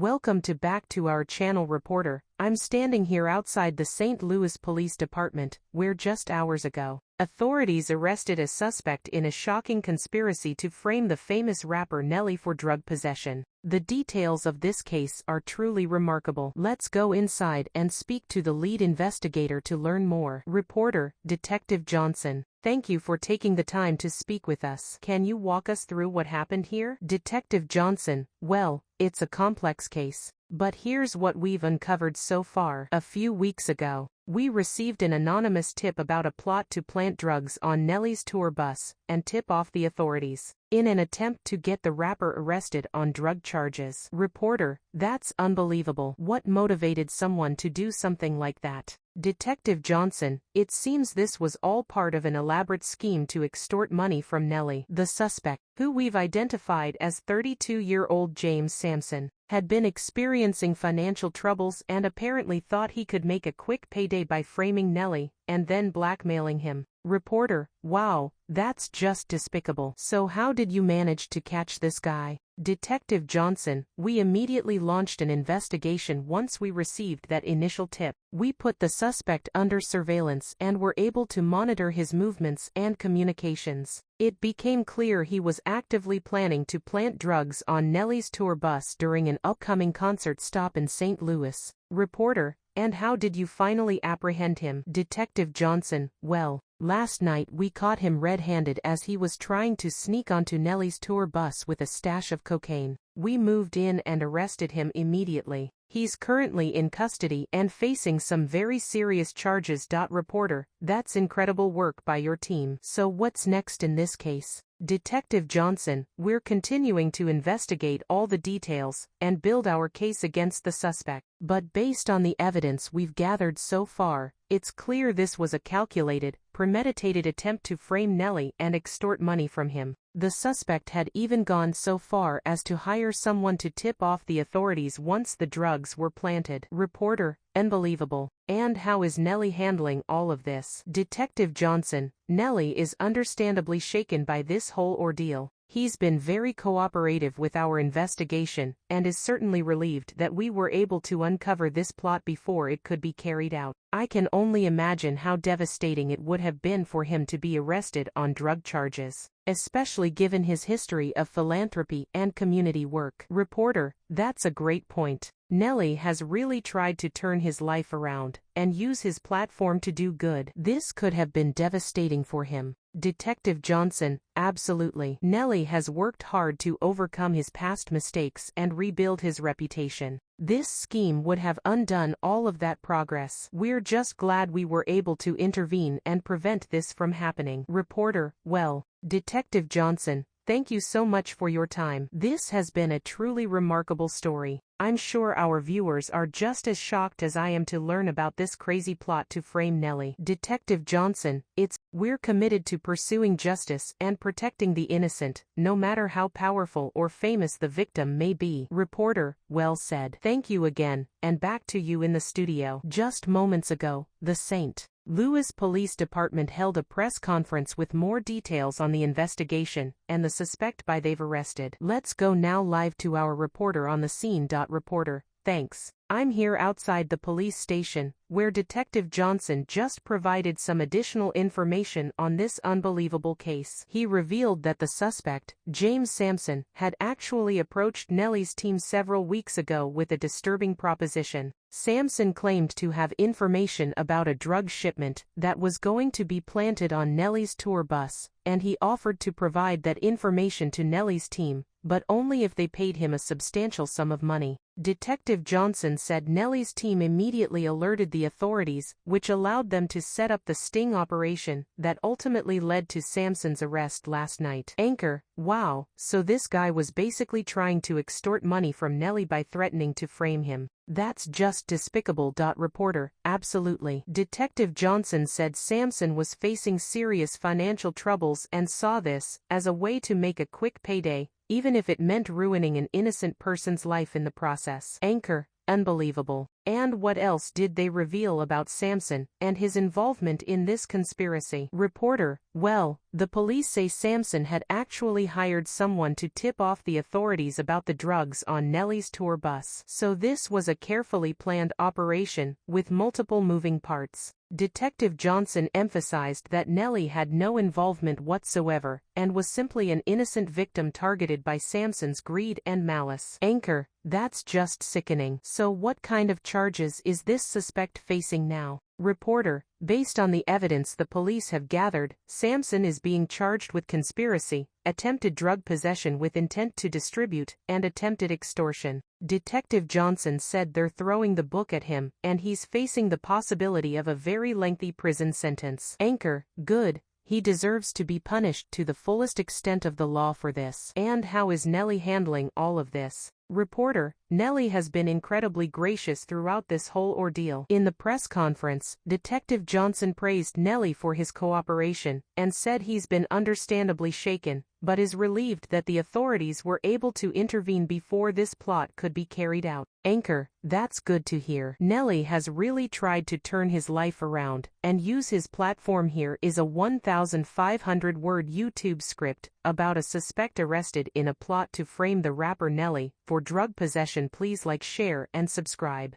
Welcome back to our channel, reporter. I'm standing here outside the St. Louis Police Department, where just hours ago, authorities arrested a suspect in a shocking conspiracy to frame the famous rapper Nelly for drug possession. The details of this case are truly remarkable. Let's go inside and speak to the lead investigator to learn more. Reporter, Detective Johnson. Thank you for taking the time to speak with us. Can you walk us through what happened here? Detective Johnson. Well, it's a complex case, but here's what we've uncovered so far. A few weeks ago, we received an anonymous tip about a plot to plant drugs on Nelly's tour bus and tip off the authorities, in an attempt to get the rapper arrested on drug charges. Reporter, that's unbelievable. What motivated someone to do something like that? Detective Johnson, it seems this was all part of an elaborate scheme to extort money from Nelly. The suspect, who we've identified as 32-year-old James Samson, had been experiencing financial troubles and apparently thought he could make a quick payday by framing Nelly and then blackmailing him. Reporter, wow, that's just despicable. So how did you manage to catch this guy? Detective Johnson, we immediately launched an investigation once we received that initial tip. We put the suspect under surveillance and were able to monitor his movements and communications. It became clear he was actively planning to plant drugs on Nelly's tour bus during an upcoming concert stop in St. Louis. Reporter, and how did you finally apprehend him? Detective Johnson, well, last night we caught him red-handed as he was trying to sneak onto Nelly's tour bus with a stash of cocaine. We moved in and arrested him immediately. He's currently in custody and facing some very serious charges. Reporter, that's incredible work by your team. So what's next in this case? Detective Johnson, we're continuing to investigate all the details and build our case against the suspect. But based on the evidence we've gathered so far, it's clear this was a calculated, premeditated attempt to frame Nelly and extort money from him. The suspect had even gone so far as to hire someone to tip off the authorities once the drugs were planted. Reporter, unbelievable. And how is Nelly handling all of this? Detective Johnson, Nelly is understandably shaken by this whole ordeal. He's been very cooperative with our investigation and is certainly relieved that we were able to uncover this plot before it could be carried out. I can only imagine how devastating it would have been for him to be arrested on drug charges, especially given his history of philanthropy and community work. Reporter, that's a great point. Nelly has really tried to turn his life around and use his platform to do good. This could have been devastating for him. Detective Johnson, absolutely. Nelly has worked hard to overcome his past mistakes and rebuild his reputation. This scheme would have undone all of that progress. We're just glad we were able to intervene and prevent this from happening. Reporter, well, Detective Johnson, thank you so much for your time. This has been a truly remarkable story. I'm sure our viewers are just as shocked as I am to learn about this crazy plot to frame Nelly. Detective Johnson, we're committed to pursuing justice and protecting the innocent, no matter how powerful or famous the victim may be. Reporter, well said. Thank you again, and back to you in the studio. Just moments ago, the St. Louis Police Department held a press conference with more details on the investigation and the suspect they've arrested. Let's go now live to our reporter on the scene. Reporter, thanks. I'm here outside the police station, where Detective Johnson just provided some additional information on this unbelievable case. He revealed that the suspect, James Samson, had actually approached Nelly's team several weeks ago with a disturbing proposition. Samson claimed to have information about a drug shipment that was going to be planted on Nelly's tour bus, and he offered to provide that information to Nelly's team, but only if they paid him a substantial sum of money. Detective Johnson said Nelly's team immediately alerted the authorities, which allowed them to set up the sting operation that ultimately led to Samson's arrest last night. Anchor, wow, so this guy was basically trying to extort money from Nelly by threatening to frame him. That's just despicable. Reporter, absolutely. Detective Johnson said Samson was facing serious financial troubles and saw this as a way to make a quick payday, even if it meant ruining an innocent person's life in the process. Anchor, unbelievable. And what else did they reveal about Samson and his involvement in this conspiracy? Reporter: well, the police say Samson had actually hired someone to tip off the authorities about the drugs on Nelly's tour bus. So this was a carefully planned operation, with multiple moving parts. Detective Johnson emphasized that Nelly had no involvement whatsoever, and was simply an innocent victim targeted by Samson's greed and malice. Anchor: that's just sickening. So what kind of charges is this suspect facing now? Reporter: based on the evidence the police have gathered, Samson is being charged with conspiracy, attempted drug possession with intent to distribute, and attempted extortion. Detective Johnson said they're throwing the book at him, and he's facing the possibility of a very lengthy prison sentence. Anchor: good. He deserves to be punished to the fullest extent of the law for this. And how is Nelly handling all of this? Reporter: Nelly has been incredibly gracious throughout this whole ordeal. In the press conference, Detective Johnson praised Nelly for his cooperation, and said he's been understandably shaken, but is relieved that the authorities were able to intervene before this plot could be carried out. Anchor: that's good to hear. Nelly has really tried to turn his life around, and use his platform. Here is a 1,500-word YouTube script about a suspect arrested in a plot to frame the rapper Nelly for drug possession. Please like, share, and subscribe.